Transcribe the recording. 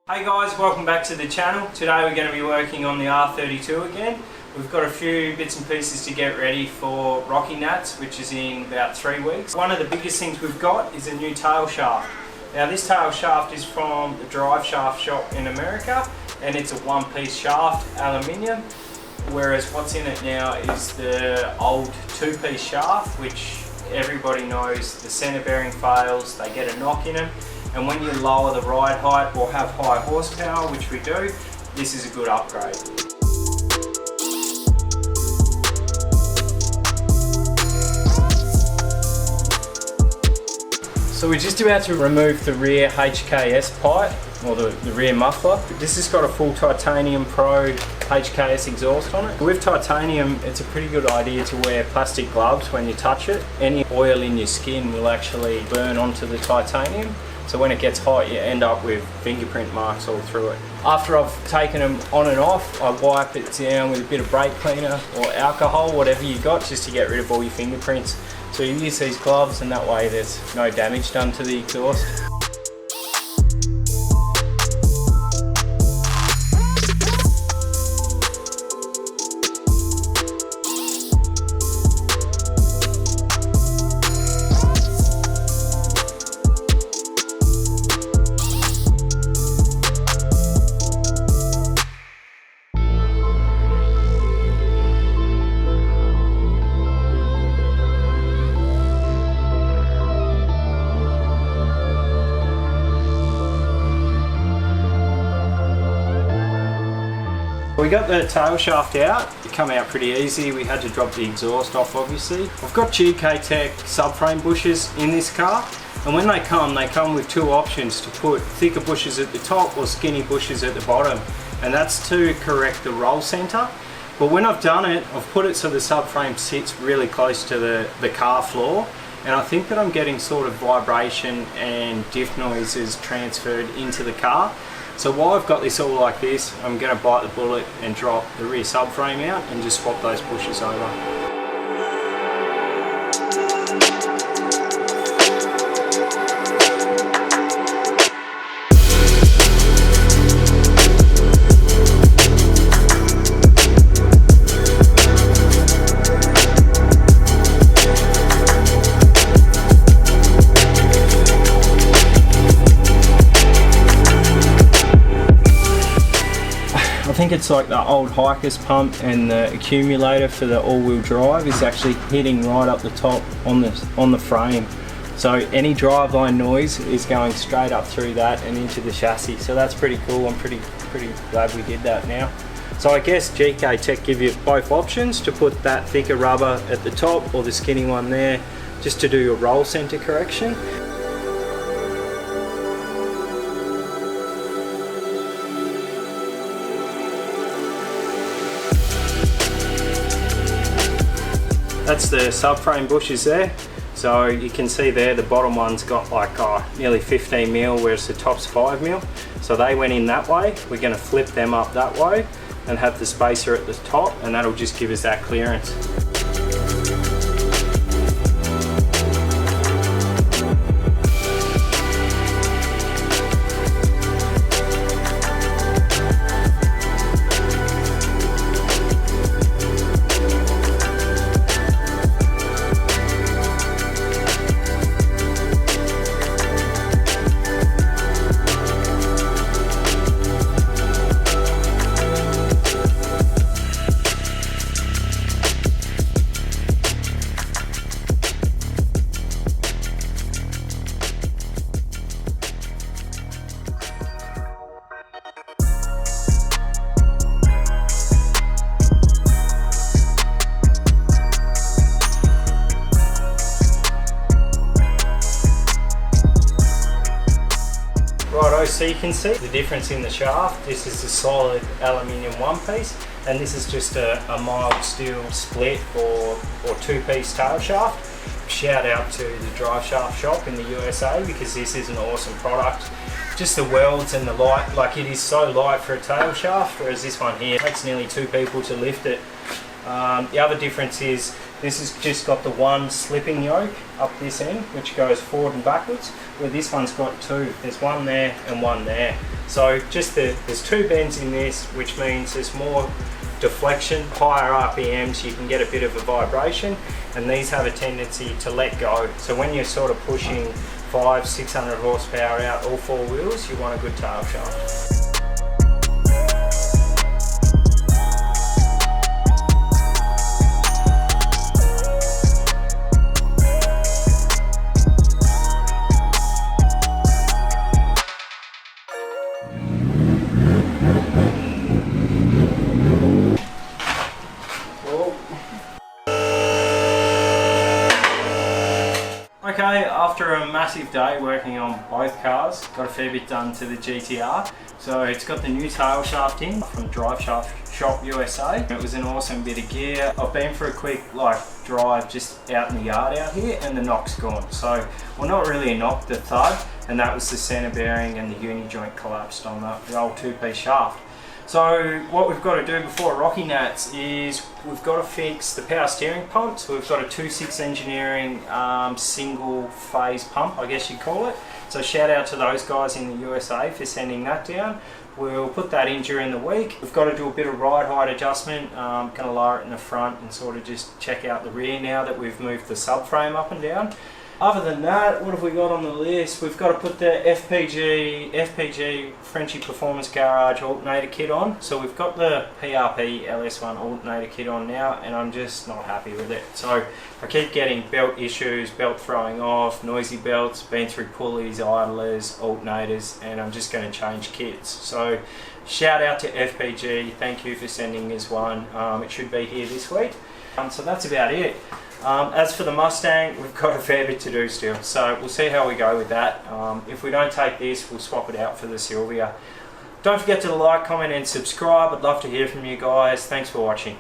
Hey guys, welcome back to the channel. Today we're going to be working on the R32 again. We've got a few bits and pieces to get ready for Rocky Nats, which is in about 3 weeks. One of the biggest things we've got is a new tail shaft. Now this tail shaft is from the drive shaft shop in America, and it's a one-piece shaft, aluminium, whereas what's in it now is the old two-piece shaft, which everybody knows the center bearing fails, they get a knock in them. And when you lower the ride height or have high horsepower, which we do, this is a good upgrade. So we're just about to remove the rear HKS pipe, or the rear muffler. This has got a full titanium Pro HKS exhaust on it. With titanium, it's a pretty good idea to wear plastic gloves when you touch it. Any oil in your skin will actually burn onto the titanium. So when it gets hot, you end up with fingerprint marks all through it. After I've taken them on and off, I wipe it down with a bit of brake cleaner or alcohol, whatever you got, just to get rid of all your fingerprints. So you use these gloves, and that way there's no damage done to the exhaust. We got the tail shaft out. It came out pretty easy. We had to drop the exhaust off, obviously. I've got GK Tech subframe bushes in this car, and when they come with two options: to put thicker bushes at the top or skinny bushes at the bottom, and that's to correct the roll center. But when I've done it, I've put it so the subframe sits really close to the car floor, and I think that I'm getting sort of vibration and diff noises transferred into the car. So while I've got this all like this, I'm going to bite the bullet and drop the rear subframe out and just swap those bushes over. I think it's like the old hiker's pump, and the accumulator for the all-wheel drive is actually hitting right up the top on the frame. So any driveline noise is going straight up through that and into the chassis. So that's pretty cool. I'm pretty glad we did that now. So I guess GK Tech give you both options, to put that thicker rubber at the top or the skinny one there, just to do your roll center correction. That's the subframe bushes there. So you can see there the bottom one's got like nearly 15 mil, whereas the top's 5 mil. So they went in that way. We're going to flip them up that way and have the spacer at the top, and that'll just give us that clearance. so you can see the difference in the shaft. This is a solid aluminium one piece, and this is just a mild steel split or two-piece tail shaft. Shout out to the drive shaft shop in the USA, because this is an awesome product. Just the welds and the light, like it is so light for a tail shaft, whereas this one here takes nearly 2 people to lift it. The other difference is this has just got the one slipping yoke up this end, which goes forward and backwards, where this one's got 2. There's one there and one there. So just there's 2 bends in this, which means there's more deflection, higher RPMs, you can get a bit of a vibration, and these have a tendency to let go. So when you're sort of pushing 500-600 horsepower out all 4 wheels, you want a good tail shaft. Okay, after a massive day working on both cars, got a fair bit done to the GTR. So it's got the new tail shaft in from Drive Shaft Shop USA. It was an awesome bit of gear. I've been for a quick drive just out in the yard out here, and the knock's gone. So, well, not really a knock, the thud, and that was the center bearing and the uni joint collapsed on the old 2-piece shaft. So what we've got to do before Rocky Nats is we've got to fix the power steering pump. So we've got a 2.6 Engineering single phase pump, I guess you'd call it. So shout out to those guys in the USA for sending that down. We'll put that in during the week. We've got to do a bit of ride height adjustment. Going to lower it in the front and sort of just check out the rear now that we've moved the subframe up and down. Other than that, what have we got on the list? We've got to put the FPG Frenchie Performance Garage alternator kit on. So we've got the PRP LS1 alternator kit on now, and I'm just not happy with it. So I keep getting belt issues, belt throwing off, noisy belts, been through pulleys, idlers, alternators, and I'm just going to change kits. So shout out to FPG, thank you for sending us one. It should be here this week. So that's about it. As for the Mustang, we've got a fair bit to do still, so we'll see how we go with that. If we don't take this, we'll swap it out for the Sylvia. Don't forget to like, comment and subscribe. I'd love to hear from you guys. Thanks for watching.